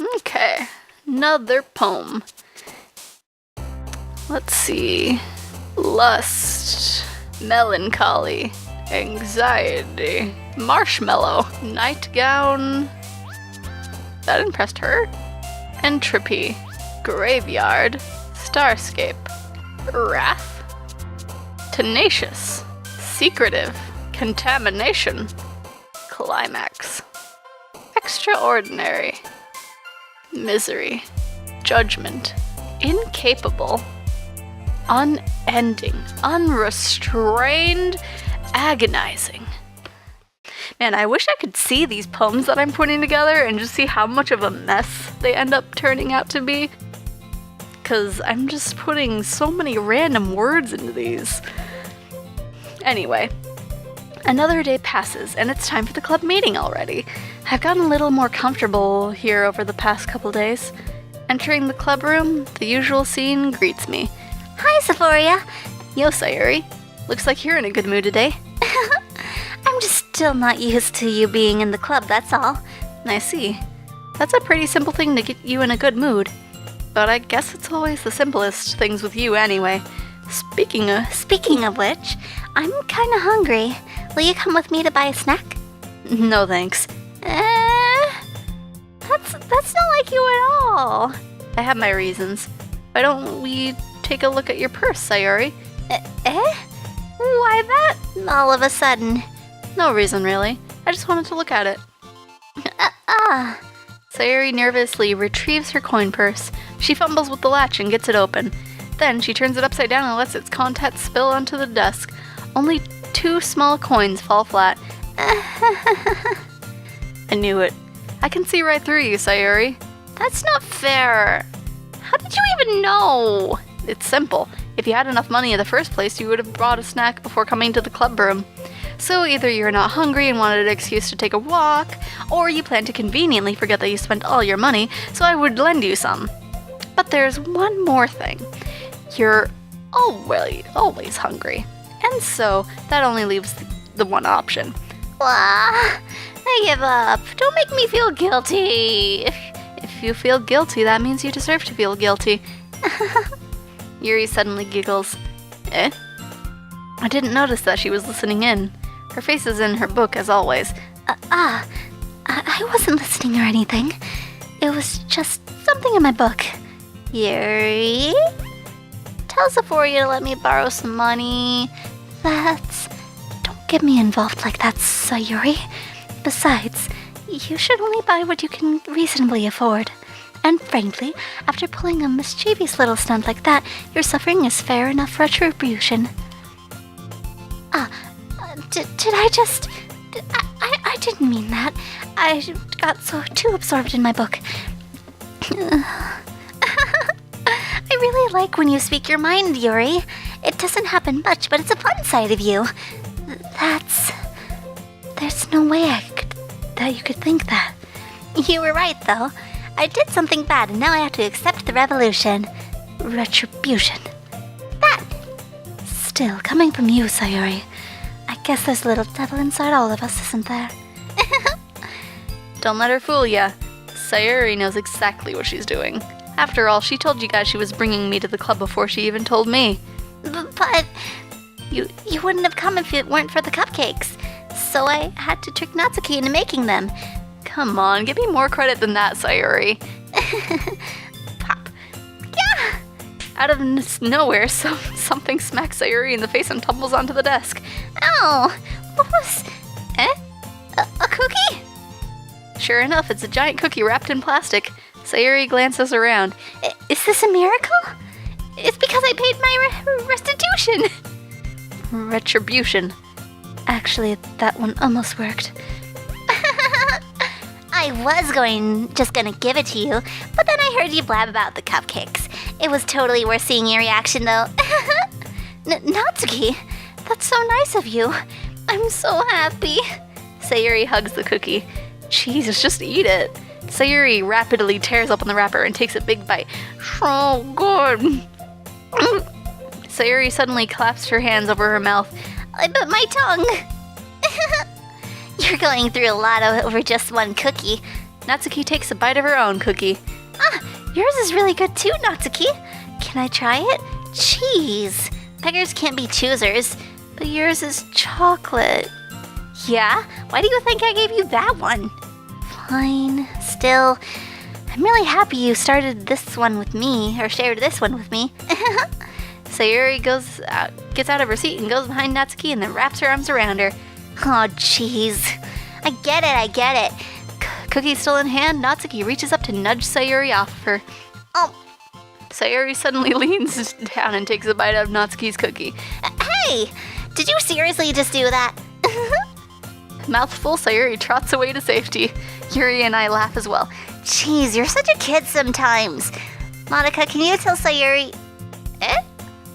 Okay, another poem. Let's see. Lust, melancholy, anxiety, marshmallow, nightgown. That impressed her. Entropy, graveyard, starscape, wrath, tenacious, secretive, contamination, climax, extraordinary, misery, judgment, incapable, unending, unrestrained, agonizing. Man, I wish I could see these poems that I'm putting together and just see how much of a mess they end up turning out to be. Because I'm just putting so many random words into these. Anyway, another day passes and it's time for the club meeting already. I've gotten a little more comfortable here over the past couple days. Entering the club room, the usual scene greets me. Hi, Xephoria. Yo, Sayori. Looks like you're in a good mood today. I'm just still not used to you being in the club, that's all. I see. That's a pretty simple thing to get you in a good mood. But I guess it's always the simplest things with you anyway. Speaking of which, I'm kinda hungry. Will you come with me to buy a snack? No thanks. That's not like you at all. I have my reasons. Why don't we take a look at your purse, Sayori? Why that all of a sudden? No reason, really. I just wanted to look at it. Sayori nervously retrieves her coin purse. She fumbles with the latch and gets it open. Then she turns it upside down and lets its contents spill onto the desk. Only 2 small coins fall flat. I knew it. I can see right through you, Sayori. That's not fair. How did you even know? It's simple. If you had enough money in the first place, you would have bought a snack before coming to the club room. So either you're not hungry and wanted an excuse to take a walk, or you plan to conveniently forget that you spent all your money, so I would lend you some. But there's one more thing. You're always hungry. And so that only leaves the one option. I give up. Don't make me feel guilty. If you feel guilty, that means you deserve to feel guilty. Yuri suddenly giggles. I didn't notice that she was listening in. Her face is in her book as always. I wasn't listening or anything. It was just something in my book. Yuri? Tell Xephoria to let me borrow some money. Don't get me involved like that, Sayori. Besides, you should only buy what you can reasonably afford. And frankly, after pulling a mischievous little stunt like that, your suffering is fair enough retribution. Did I just... I didn't mean that. I got too absorbed in my book. I really like when you speak your mind, Yuri. It doesn't happen much, but it's a fun side of you. There's no way that you could think that. You were right, though. I did something bad, and now I have to accept the revolution. Retribution. That. Still, coming from you, Sayori. I guess there's a little devil inside all of us, isn't there? Don't let her fool ya. Sayori knows exactly what she's doing. After all, she told you guys she was bringing me to the club before she even told me. But you wouldn't have come if it weren't for the cupcakes. So I had to trick Natsuki into making them. Come on, give me more credit than that, Sayori. Pop. Yeah! Out of nowhere, something smacks Sayori in the face and tumbles onto the desk. Oh, what was... A cookie? Sure enough, it's a giant cookie wrapped in plastic. Sayori glances around. Is this a miracle? It's because I paid my restitution. Retribution. Actually, that one almost worked. I was just gonna give it to you, but then I heard you blab about the cupcakes. It was totally worth seeing your reaction, though. Natsuki, that's so nice of you. I'm so happy. Sayori hugs the cookie. Jesus, just eat it. Sayori rapidly tears open the wrapper and takes a big bite. So good. Sayori suddenly claps her hands over her mouth. I bit my tongue. You're going through a lot over just one cookie. Natsuki takes a bite of her own cookie. Ah, yours is really good too, Natsuki. Can I try it? Cheese. Beggars can't be choosers, but yours is chocolate. Yeah? Why do you think I gave you that one? Fine. Still, I'm really happy you started this one with me, or shared this one with me. Sayori gets out of her seat and goes behind Natsuki and then wraps her arms around her. Oh, jeez. I get it. Cookie still in hand, Natsuki reaches up to nudge Sayori off of her. Oh. Sayori suddenly leans down and takes a bite out of Natsuki's cookie. Hey! Did you seriously just do that? Mouthful, Sayori trots away to safety. Yuri and I laugh as well. Jeez, you're such a kid sometimes. Monika, can you tell Sayori... Eh?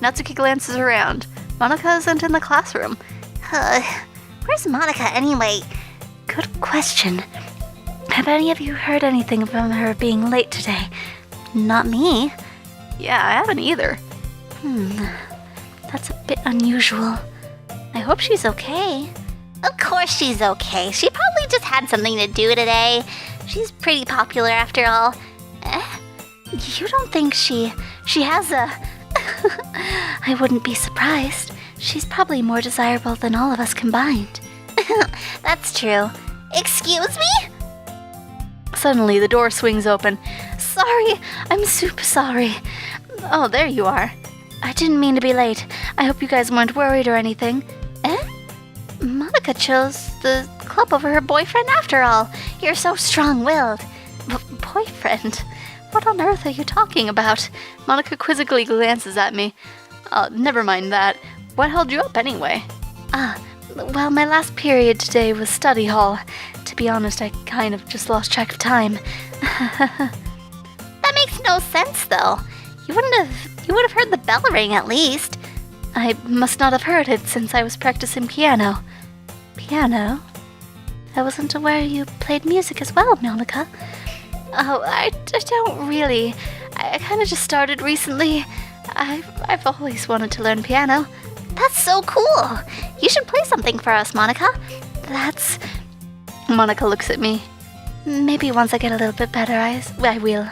Natsuki glances around. Monika isn't in the classroom. Where's Monika anyway? Good question. Have any of you heard anything from her being late today? Not me. Yeah, I haven't either. That's a bit unusual. I hope she's okay. Of course she's okay. She probably just had something to do today. She's pretty popular after all. You don't think she has a... I wouldn't be surprised. She's probably more desirable than all of us combined. That's true. Excuse me? Suddenly, the door swings open. Sorry, I'm super sorry. Oh, there you are. I didn't mean to be late. I hope you guys weren't worried or anything. Monika chose the club over her boyfriend after all. You're so strong-willed. Boyfriend? What on earth are you talking about? Monika quizzically glances at me. Never mind that. What held you up anyway? Well, my last period today was study hall. To be honest, I kind of just lost track of time. That makes no sense, though. You would have heard the bell ring at least. I must not have heard it since I was practicing piano. Piano? I wasn't aware you played music as well, Monika. Oh, I don't really. I kind of just started recently. I've always wanted to learn piano. That's so cool. You should play something for us, Monika. Monika looks at me. Maybe once I get a little bit better, I will.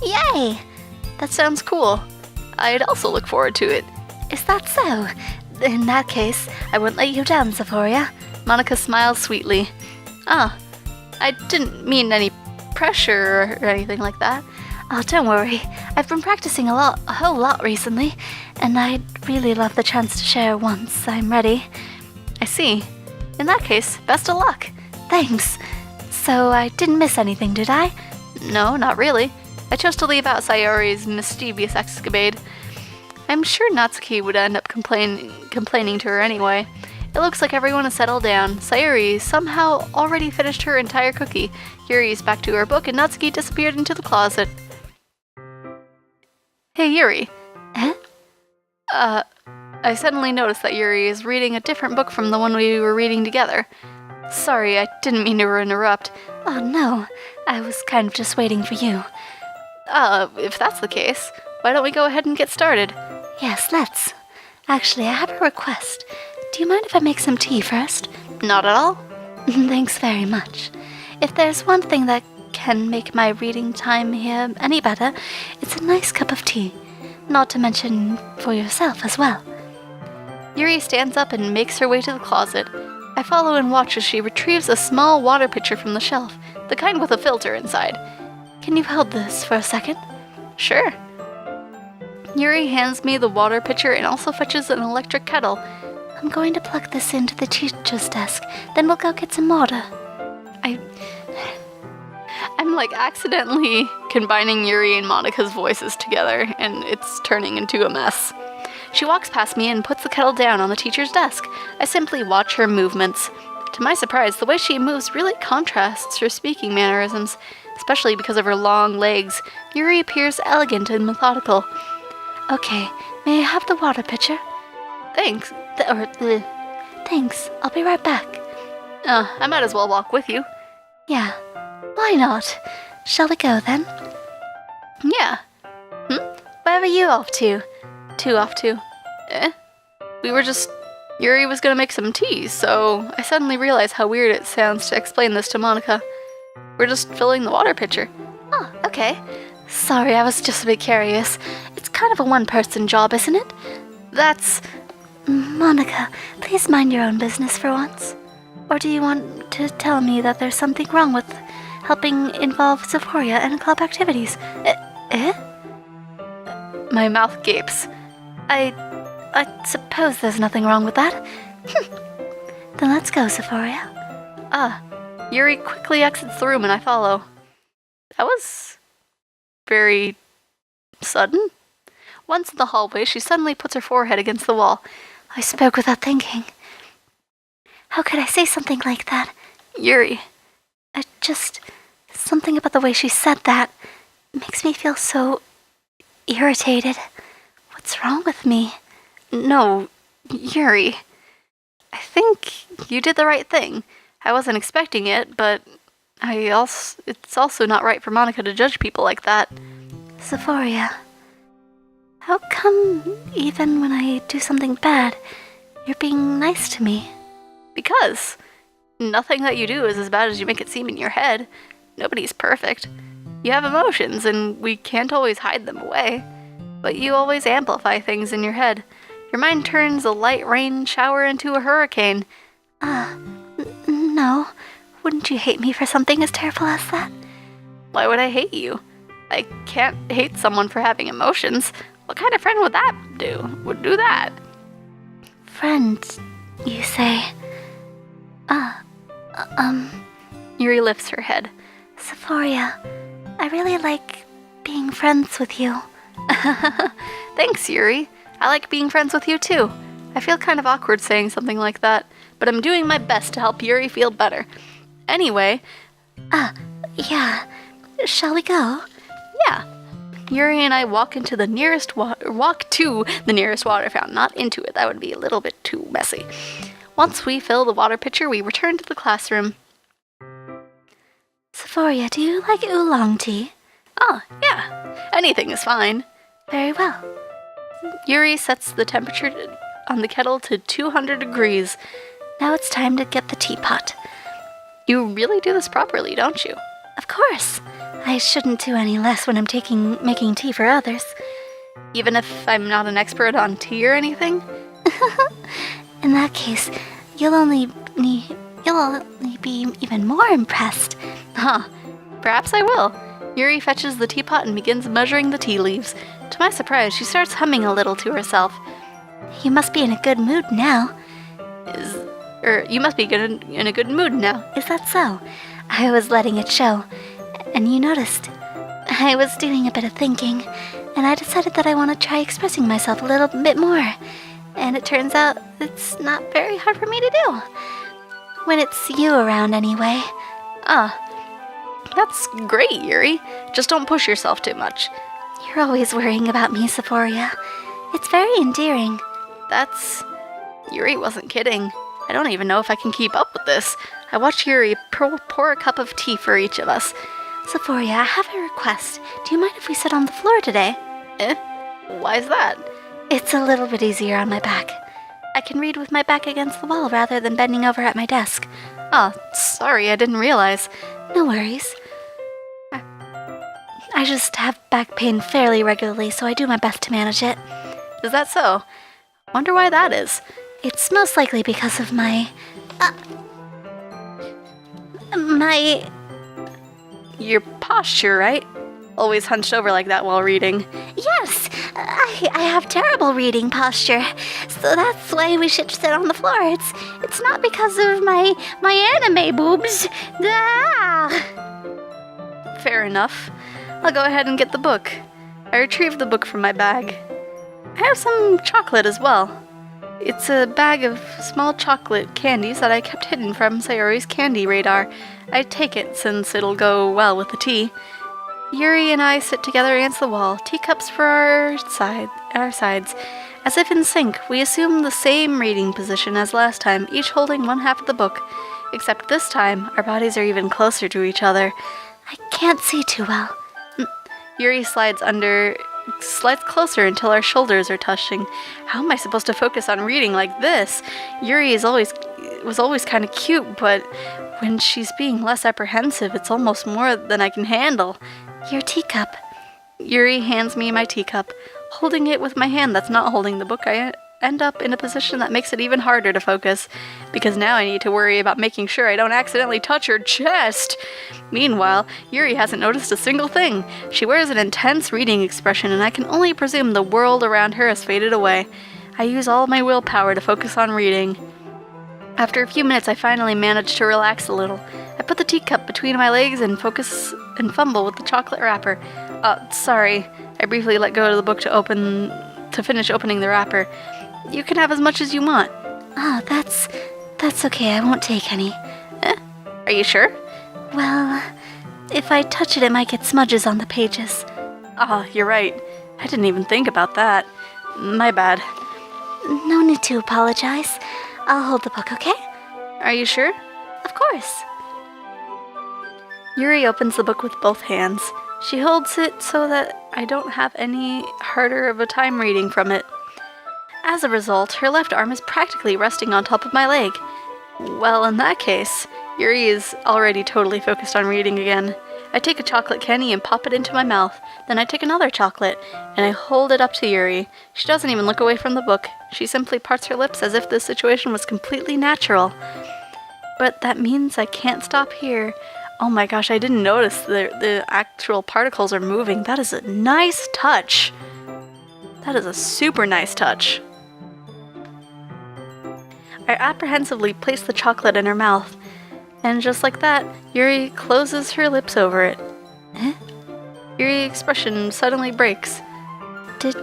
Yay! That sounds cool. I'd also look forward to it. Is that so? In that case, I won't let you down, Xephoria. Monika smiles sweetly. I didn't mean any pressure or anything like that. Oh, don't worry. I've been practicing a whole lot recently, and I'd really love the chance to share once I'm ready. I see. In that case, best of luck. Thanks. So I didn't miss anything, did I? No, not really. I chose to leave out Sayori's mischievous escapade. I'm sure Natsuki would end up complaining to her anyway. It looks like everyone has settled down. Sayori somehow already finished her entire cookie. Yuri's back to her book, and Natsuki disappeared into the closet. Hey, Yuri. I suddenly noticed that Yuri is reading a different book from the one we were reading together. Sorry, I didn't mean to interrupt. Oh, no. I was kind of just waiting for you. If that's the case, why don't we go ahead and get started? Yes, let's. Actually, I have a request. Do you mind if I make some tea first? Not at all. Thanks very much. If there's one thing that can make my reading time here any better, it's a nice cup of tea. Not to mention for yourself as well. Yuri stands up and makes her way to the closet. I follow and watch as she retrieves a small water pitcher from the shelf, the kind with a filter inside. Can you hold this for a second? Sure. Yuri hands me the water pitcher and also fetches an electric kettle. I'm going to plug this into the teacher's desk, then we'll go get some water. I'm like accidentally combining Yuri and Monika's voices together, and it's turning into a mess. She walks past me and puts the kettle down on the teacher's desk. I simply watch her movements. To my surprise, the way she moves really contrasts her speaking mannerisms, especially because of her long legs. Yuri appears elegant and methodical. Okay, may I have the water pitcher? Thanks. Thanks, I'll be right back. I might as well walk with you. Yeah, why not? Shall we go then? Yeah. Where are you off to? Off to? Yuri was gonna make some tea, so I suddenly realized how weird it sounds to explain this to Monika. We're just filling the water pitcher. Oh, okay. Sorry, I was just a bit curious. It's kind of a one-person job, isn't it? That's... Monika, please mind your own business for once. Or do you want to tell me that there's something wrong with helping involve Xephoria and club activities? My mouth gapes. I suppose there's nothing wrong with that. Then let's go, Xephoria. Yuri quickly exits the room and I follow. That was... very... sudden? Once in the hallway, she suddenly puts her forehead against the wall. I spoke without thinking. How could I say something like that? Yuri. Something about the way she said that makes me feel so irritated. What's wrong with me? No, Yuri. I think you did the right thing. I wasn't expecting it, but it's also not right for Monika to judge people like that. Xephoria, how come even when I do something bad, you're being nice to me? Because nothing that you do is as bad as you make it seem in your head. Nobody's perfect. You have emotions, and we can't always hide them away. But you always amplify things in your head. Your mind turns a light rain shower into a hurricane. No. Wouldn't you hate me for something as terrible as that? Why would I hate you? I can't hate someone for having emotions. What kind of friend would do that? Friend, you say? Yuri lifts her head. Xephoria, I really like being friends with you. Thanks, Yuri. I like being friends with you too. I feel kind of awkward saying something like that, but I'm doing my best to help Yuri feel better. Anyway... yeah. Shall we go? Yeah. Yuri and I walk to the nearest water fountain, not into it. That would be a little bit too messy. Once we fill the water pitcher, we return to the classroom. Xephoria, do you like oolong tea? Oh, yeah. Anything is fine. Very well. Yuri sets the temperature on the kettle to 200 degrees. Now it's time to get the teapot. You really do this properly, don't you? Of course. I shouldn't do any less when I'm making tea for others. Even if I'm not an expert on tea or anything? In that case, you'll only be even more impressed. Huh. Perhaps I will. Yuri fetches the teapot and begins measuring the tea leaves. To my surprise, she starts humming a little to herself. You must be in a good mood now. You must be in a good mood now. Is that so? I was letting it show. And you noticed. I was doing a bit of thinking, and I decided that I want to try expressing myself a little bit more. And it turns out it's not very hard for me to do. When it's you around, anyway. That's great, Yuri. Just don't push yourself too much. You're always worrying about me, Xephoria. It's very endearing. Yuri wasn't kidding. I don't even know if I can keep up with this. I watch Yuri pour a cup of tea for each of us. Xephoria, I have a request. Do you mind if we sit on the floor today? Why's that? It's a little bit easier on my back. I can read with my back against the wall rather than bending over at my desk. Oh, sorry, I didn't realize. No worries. I just have back pain fairly regularly, so I do my best to manage it. Is that so? Wonder why that is. It's most likely because of your posture, right? Always hunched over like that while reading. Yes, I have terrible reading posture, so that's why we should sit on the floor. It's not because of my anime boobs. Fair enough. I'll go ahead and get the book. I retrieved the book from my bag. I have some chocolate as well. It's a bag of small chocolate candies that I kept hidden from Sayori's candy radar. I take it since it'll go well with the tea. Yuri and I sit together against the wall, teacups for our sides. As if in sync, we assume the same reading position as last time, each holding one half of the book. Except this time, our bodies are even closer to each other. I can't see too well. Yuri slides closer until our shoulders are touching. How am I supposed to focus on reading like this? Yuri was always kind of cute, but when she's being less apprehensive, it's almost more than I can handle. Your teacup. Yuri hands me my teacup. Holding it with my hand that's not holding the book, I end up in a position that makes it even harder to focus, because now I need to worry about making sure I don't accidentally touch her chest. Meanwhile, Yuri hasn't noticed a single thing. She wears an intense reading expression, and I can only presume the world around her has faded away. I use all my willpower to focus on reading. After a few minutes, I finally manage to relax a little. I put the teacup between my legs and focus and fumble with the chocolate wrapper. Sorry. I briefly let go of the book to finish opening the wrapper. You can have as much as you want. Oh, that's okay. I won't take any. Are you sure? Well, if I touch it, it might get smudges on the pages. You're right. I didn't even think about that. My bad. No need to apologize. I'll hold the book, okay? Are you sure? Of course. Yuri opens the book with both hands. She holds it so that I don't have any harder of a time reading from it. As a result, her left arm is practically resting on top of my leg. Well, in that case, Yuri is already totally focused on reading again. I take a chocolate candy and pop it into my mouth. Then I take another chocolate, and I hold it up to Yuri. She doesn't even look away from the book. She simply parts her lips as if this situation was completely natural. But that means I can't stop here. Oh my gosh, I didn't notice the actual particles are moving. That is a nice touch. That is a super nice touch. I apprehensively place the chocolate in her mouth, and just like that, Yuri closes her lips over it. Yuri's expression suddenly breaks. Did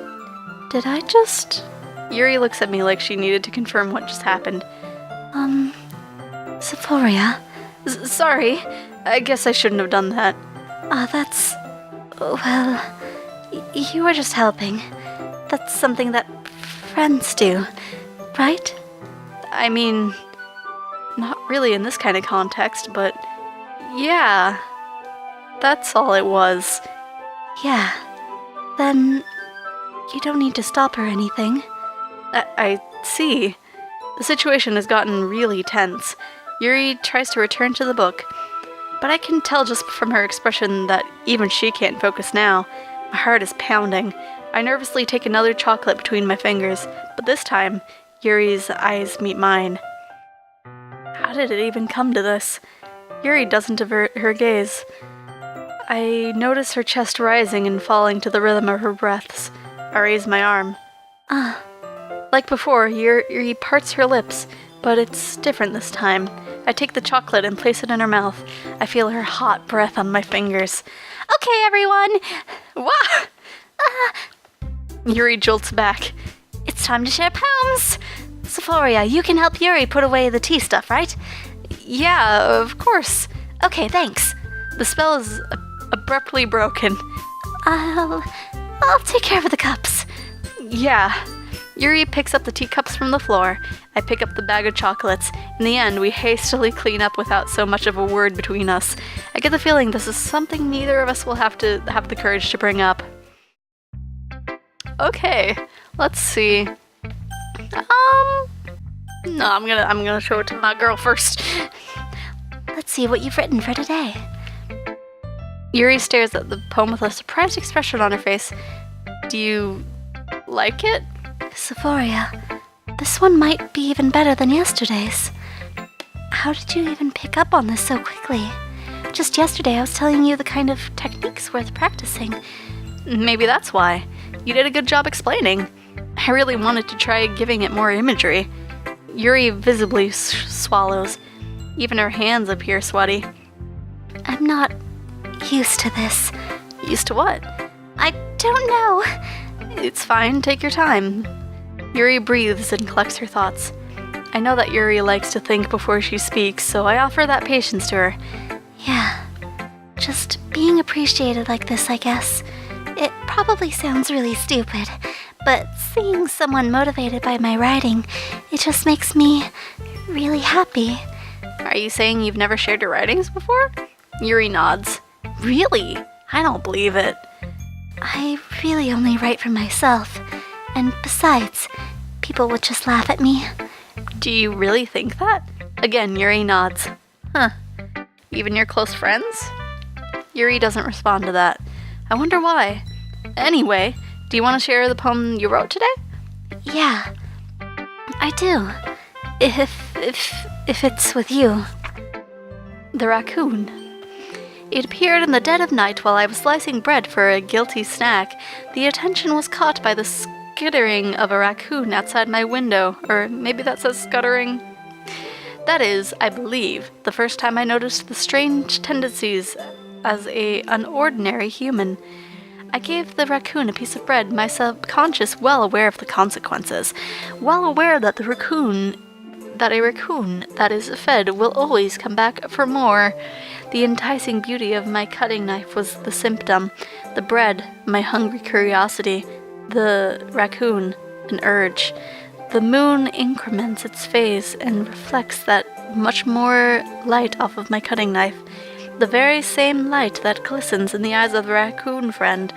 I just... Yuri looks at me like she needed to confirm what just happened. Xephoria? Sorry, I guess I shouldn't have done that. Well, you were just helping. That's something that friends do, right? I mean, not really in this kind of context, but yeah, that's all it was. Yeah, then you don't need to stop or anything. I see. The situation has gotten really tense. Yuri tries to return to the book, but I can tell just from her expression that even she can't focus now. My heart is pounding. I nervously take another chocolate between my fingers, but this time, Yuri's eyes meet mine. How did it even come to this? Yuri doesn't avert her gaze. I notice her chest rising and falling to the rhythm of her breaths. I raise my arm. Like before, Yuri parts her lips, but it's different this time. I take the chocolate and place it in her mouth. I feel her hot breath on my fingers. Okay, everyone! Wah! Yuri jolts back. It's time to share poems! Xephoria, you can help Yuri put away the tea stuff, right? Yeah, of course. Okay, thanks. The spell is abruptly broken. I'll take care of the cups. Yeah. Yuri picks up the teacups from the floor. I pick up the bag of chocolates. In the end, we hastily clean up without so much of a word between us. I get the feeling this is something neither of us will have the courage to bring up. Okay, let's see. No, I'm gonna show it to my girl first. Let's see what you've written for today. Yuri stares at the poem with a surprised expression on her face. Do you like it? Xephoria, this one might be even better than yesterday's. How did you even pick up on this so quickly? Just yesterday I was telling you the kind of techniques worth practicing. Maybe that's why. You did a good job explaining. I really wanted to try giving it more imagery. Yuri visibly swallows. Even her hands appear sweaty. I'm not used to this. Used to what? I don't know. It's fine, take your time. Yuri breathes and collects her thoughts. I know that Yuri likes to think before she speaks, so I offer that patience to her. Yeah, just being appreciated like this, I guess. It probably sounds really stupid, but seeing someone motivated by my writing, it just makes me really happy. Are you saying you've never shared your writings before? Yuri nods. Really? I don't believe it. I really only write for myself, and besides, people would just laugh at me. Do you really think that? Again, Yuri nods. Huh, Even your close friends? Yuri doesn't respond to that. I wonder why. Anyway, do you want to share the poem you wrote today? Yeah, I do. If it's with you. The raccoon. It appeared in the dead of night while I was slicing bread for a guilty snack. The attention was caught by the skittering of a raccoon outside my window. Or maybe that says scuttering. That is, I believe, the first time I noticed the strange tendencies as an ordinary human. I gave the raccoon a piece of bread, my subconscious well aware of the consequences, well aware that a raccoon that is fed will always come back for more. The enticing beauty of my cutting knife was the symptom, the bread, my hungry curiosity, the raccoon, an urge. The moon increments its phase and reflects that much more light off of my cutting knife. The very same light that glistens in the eyes of the raccoon friend.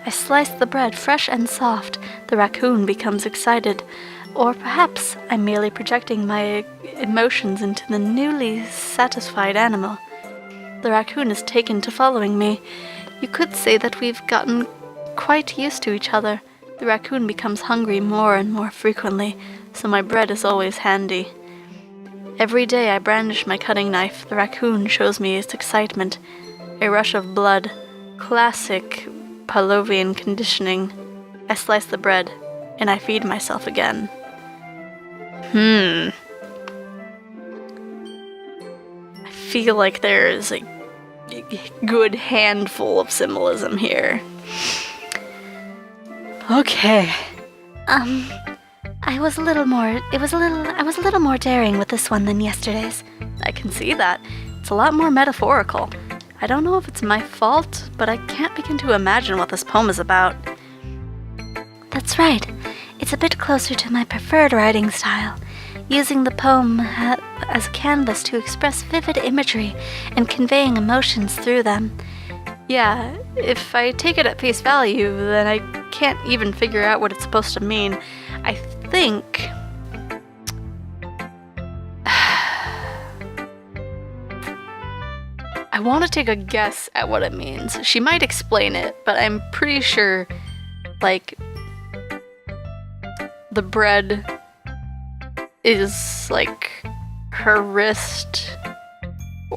I slice the bread fresh and soft. The raccoon becomes excited. Or perhaps I'm merely projecting my emotions into the newly satisfied animal. The raccoon is taken to following me. You could say that we've gotten quite used to each other. The raccoon becomes hungry more and more frequently, so my bread is always handy. Every day I brandish my cutting knife, the raccoon shows me its excitement. A rush of blood. Classic Pavlovian conditioning. I slice the bread, and I feed myself again. I feel like there's a good handful of symbolism here. Okay. I was a little more daring with this one than yesterday's. I can see that. It's a lot more metaphorical. I don't know if it's my fault, but I can't begin to imagine what this poem is about. That's right. It's a bit closer to my preferred writing style, using the poem as a canvas to express vivid imagery and conveying emotions through them. Yeah, if I take it at face value, then I can't even figure out what it's supposed to mean. I think... I want to take a guess at what it means. She might explain it, but I'm pretty sure, like, the bread is, like, her wrist,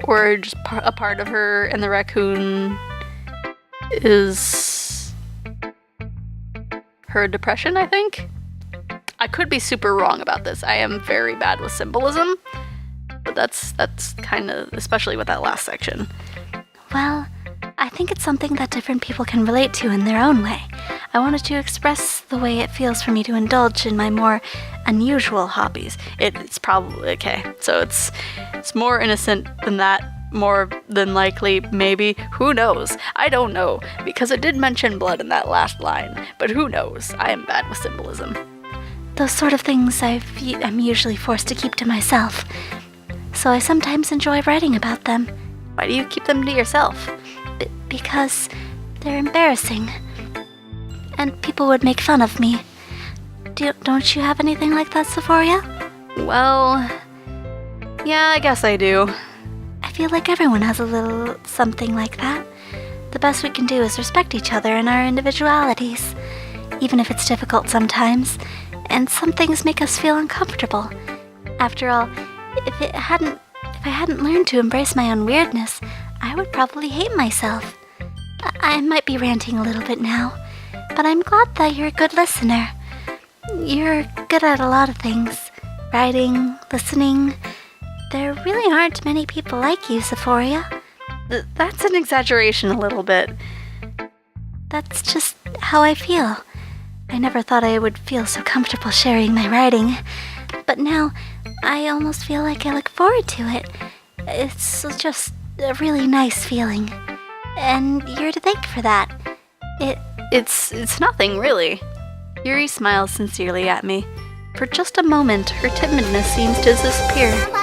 or just a part of her, and the raccoon is her depression, I think? I could be super wrong about this. I am very bad with symbolism, but that's kind of, especially with that last section. Well, I think it's something that different people can relate to in their own way. I wanted to express the way it feels for me to indulge in my more unusual hobbies. It's probably, okay, so it's more innocent than that, more than likely, maybe. Who knows? I don't know, because it did mention blood in that last line, but who knows? I am bad with symbolism. Those sort of things I'm usually forced to keep to myself, so I sometimes enjoy writing about them. Why do you keep them to yourself? Because they're embarrassing, and people would make fun of me. Don't you have anything like that, Xephoria? Well, yeah, I guess I do. I feel like everyone has a little something like that. The best we can do is respect each other and our individualities, even if it's difficult sometimes, and some things make us feel uncomfortable. After all, if I hadn't learned to embrace my own weirdness, I would probably hate myself. I might be ranting a little bit now, but I'm glad that you're a good listener. You're good at a lot of things. Writing, listening. There really aren't many people like you, Xephoria. That's an exaggeration a little bit. That's just how I feel. I never thought I would feel so comfortable sharing my writing, but now I almost feel like I look forward to it. It's just a really nice feeling, and you're to thank for that. It's nothing, really. Yuri smiles sincerely at me. For just a moment, her timidness seems to disappear.